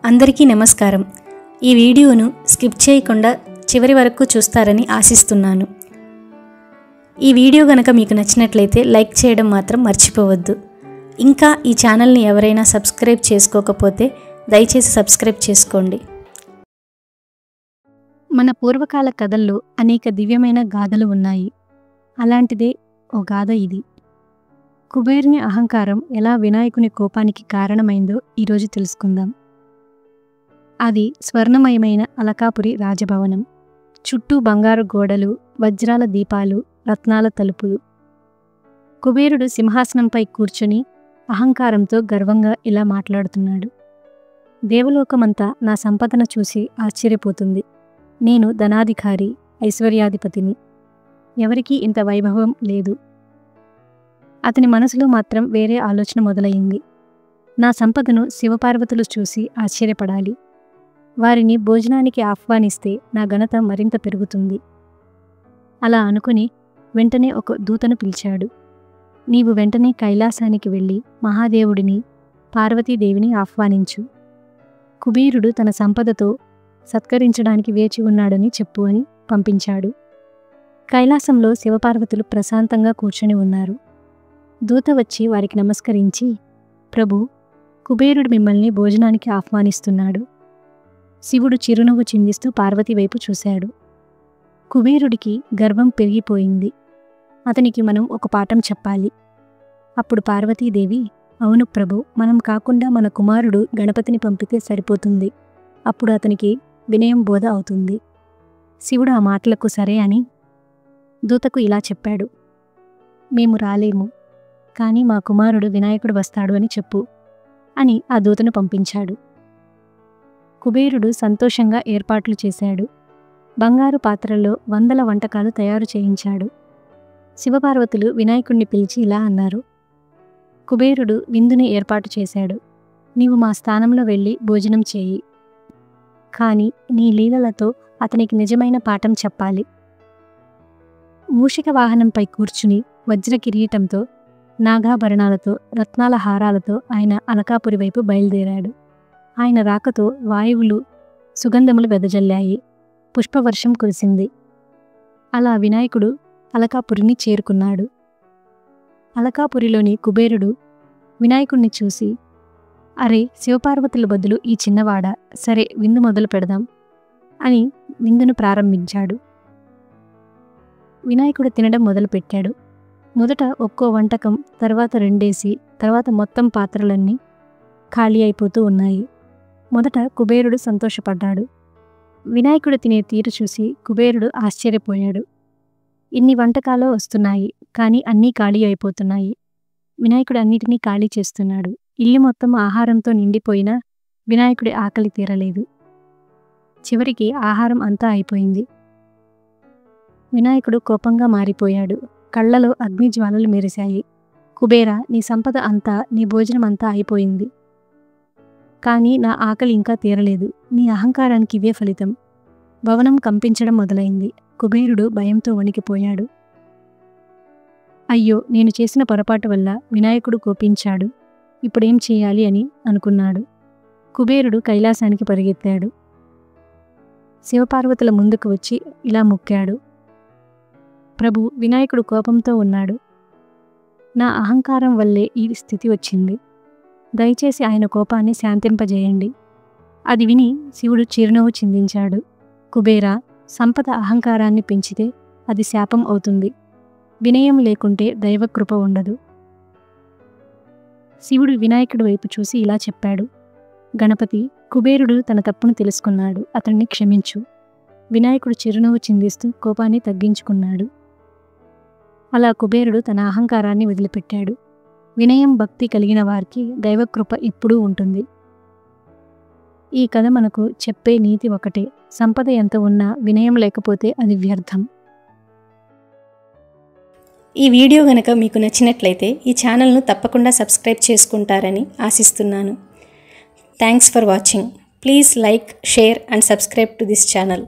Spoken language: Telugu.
అందరికీ నమస్కారం. ఈ వీడియోను స్కిప్ చేయకుండా చివరి వరకు చూస్తారని ఆశిస్తున్నాను. ఈ వీడియో గనక మీకు నచ్చినట్లయితే లైక్ చేయడం మాత్రం మర్చిపోవద్దు. ఇంకా ఈ ఛానల్ని ఎవరైనా సబ్స్క్రైబ్ చేసుకోకపోతే దయచేసి సబ్స్క్రైబ్ చేసుకోండి. మన పూర్వకాల కథల్లో అనేక దివ్యమైన గాథలు ఉన్నాయి. అలాంటిదే ఓ గాథ ఇది. కుబేరుని అహంకారం ఎలా వినాయకుని కోపానికి కారణమైందో ఈరోజు తెలుసుకుందాం. అది స్వర్ణమయమైన అలకాపురి రాజభవనం. చుట్టూ బంగారు గోడలు, వజ్రాల దీపాలు, రత్నాల తలుపులు. కుబేరుడు సింహాసనంపై కూర్చుని అహంకారంతో గర్వంగా ఇలా మాట్లాడుతున్నాడు. దేవలోకమంతా నా సంపదను చూసి ఆశ్చర్యపోతుంది. నేను ధనాధికారి, ఐశ్వర్యాధిపతిని. ఎవరికీ ఇంత వైభవం లేదు. అతని మనసులో మాత్రం వేరే ఆలోచన మొదలయ్యింది. నా సంపదను శివపార్వతులు చూసి ఆశ్చర్యపడాలి. వారిని భోజనానికి ఆహ్వానిస్తే నా ఘనత మరింత పెరుగుతుంది. అలా అనుకుని వెంటనే ఒక దూతను పిలిచాడు. నీవు వెంటనే కైలాసానికి వెళ్ళి మహాదేవుడిని, పార్వతీదేవిని ఆహ్వానించు. కుబేరుడు తన సంపదతో సత్కరించడానికి వేచి ఉన్నాడని చెప్పు అని పంపించాడు. కైలాసంలో శివపార్వతులు ప్రశాంతంగా కూర్చొని ఉన్నారు. దూత వచ్చి వారికి నమస్కరించి, ప్రభు, కుబేరుడు మిమ్మల్ని భోజనానికి ఆహ్వానిస్తున్నాడు. శివుడు చిరునవ్వు చిందిస్తూ పార్వతి వైపు చూశాడు. కుబేరుడికి గర్వం పెరిగిపోయింది. అతనికి మనం ఒక పాఠం చెప్పాలి. అప్పుడు పార్వతీదేవి, అవును ప్రభు, మనం కాకుండా మన కుమారుడు గణపతిని పంపితే సరిపోతుంది. అప్పుడు అతనికి వినయం బోధ అవుతుంది. శివుడు ఆ మాటలకు సరే అని దూతకు ఇలా చెప్పాడు. మేము రాలేము, కానీ మా కుమారుడు వినాయకుడు వస్తాడు అని చెప్పు అని ఆ దూతను పంపించాడు. కుబేరుడు సంతోషంగా ఏర్పాట్లు చేశాడు. బంగారు పాత్రల్లో వందల వంటకాలు తయారు చేయించాడు. శివపార్వతులు వినాయకుణ్ణి పిలిచి ఇలా అన్నారు. కుబేరుడు విందుని ఏర్పాటు చేశాడు. నీవు మా స్థానంలో వెళ్ళి భోజనం చేయి. కానీ నీ లీలలతో అతనికి నిజమైన పాఠం చెప్పాలి. మూషిక వాహనంపై కూర్చుని వజ్ర కిరీటంతో, నాగాభరణాలతో, రత్నాల హారాలతో ఆయన అలకాపురి వైపు బయలుదేరాడు. ఆయన రాకతో వాయువులు, సుగంధములు వెదజల్లాయి. పుష్పవర్షం కురిసింది. అలా వినాయకుడు అలకాపురిని చేరుకున్నాడు. అలకాపురిలోని కుబేరుడు వినాయకుణ్ణి చూసి, అరే, శివపార్వతుల బదులు ఈ చిన్నవాడా, సరే విందు మొదలు పెడదాం అని విందును ప్రారంభించాడు. వినాయకుడు తినడం మొదలుపెట్టాడు. మొదట ఒక్కో వంటకం, తర్వాత రెండేసి, తర్వాత మొత్తం పాత్రలన్నీ ఖాళీ అయిపోతూ ఉన్నాయి. మొదట కుబేరుడు సంతోషపడ్డాడు. వినాయకుడు తినే తీరు చూసి కుబేరుడు ఆశ్చర్యపోయాడు. ఇన్ని వంటకాలు వస్తున్నాయి, కానీ అన్నీ ఖాళీ అయిపోతున్నాయి. వినాయకుడు అన్నిటినీ ఖాళీ చేస్తున్నాడు. ఇల్లు మొత్తం ఆహారంతో నిండిపోయినా వినాయకుడి ఆకలి తీరలేదు. చివరికి ఆహారం అంతా అయిపోయింది. వినాయకుడు కోపంగా మారిపోయాడు. కళ్ళలో అగ్నిజ్వాలలు మెరిశాయి. కుబేరా, నీ సంపద అంతా, నీ భోజనం అంతా అయిపోయింది, కానీ నా ఆకలి ఇంకా తీరలేదు. నీ అహంకారానికి ఇవే ఫలితం. భవనం కంపించడం మొదలైంది. కుబేరుడు భయంతో వణికిపోయాడు. అయ్యో, నేను చేసిన పొరపాటు వల్ల వినాయకుడు కోపించాడు. ఇప్పుడేం చేయాలి అని అనుకున్నాడు. కుబేరుడు కైలాసానికి పరిగెత్తాడు. శివపార్వతుల ముందుకు వచ్చి ఇలా మొక్కాడు. ప్రభు, వినాయకుడు కోపంతో ఉన్నాడు. నా అహంకారం వల్లే ఈ స్థితి వచ్చింది. దయచేసి ఆయన కోపాన్ని శాంతింపజేయండి. అది విని శివుడు చిరునవ్వు చిందించాడు. కుబేరా, సంపద అహంకారాన్ని పెంచితే అది శాపం అవుతుంది. వినయం లేకుంటే దైవకృప ఉండదు. శివుడు వినాయకుడి వైపు చూసి ఇలా చెప్పాడు. గణపతి, కుబేరుడు తన తప్పును తెలుసుకున్నాడు. అతన్ని క్షమించు. వినాయకుడు చిరునవ్వు చిందిస్తూ కోపాన్ని తగ్గించుకున్నాడు. అలా కుబేరుడు తన అహంకారాన్ని వదిలిపెట్టాడు. వినయం, భక్తి కలిగిన వారికి దైవకృప ఎప్పుడూ ఉంటుంది. ఈ కథ మనకు చెప్పే నీతి ఒకటే. సంపద ఎంత ఉన్నా వినయం లేకపోతే అది వ్యర్థం. ఈ వీడియో గనక మీకు నచ్చినట్లయితే ఈ ఛానల్ను తప్పకుండా సబ్స్క్రైబ్ చేసుకుంటారని ఆశిస్తున్నాను. Thanks for watching. Please like, share and subscribe to this channel.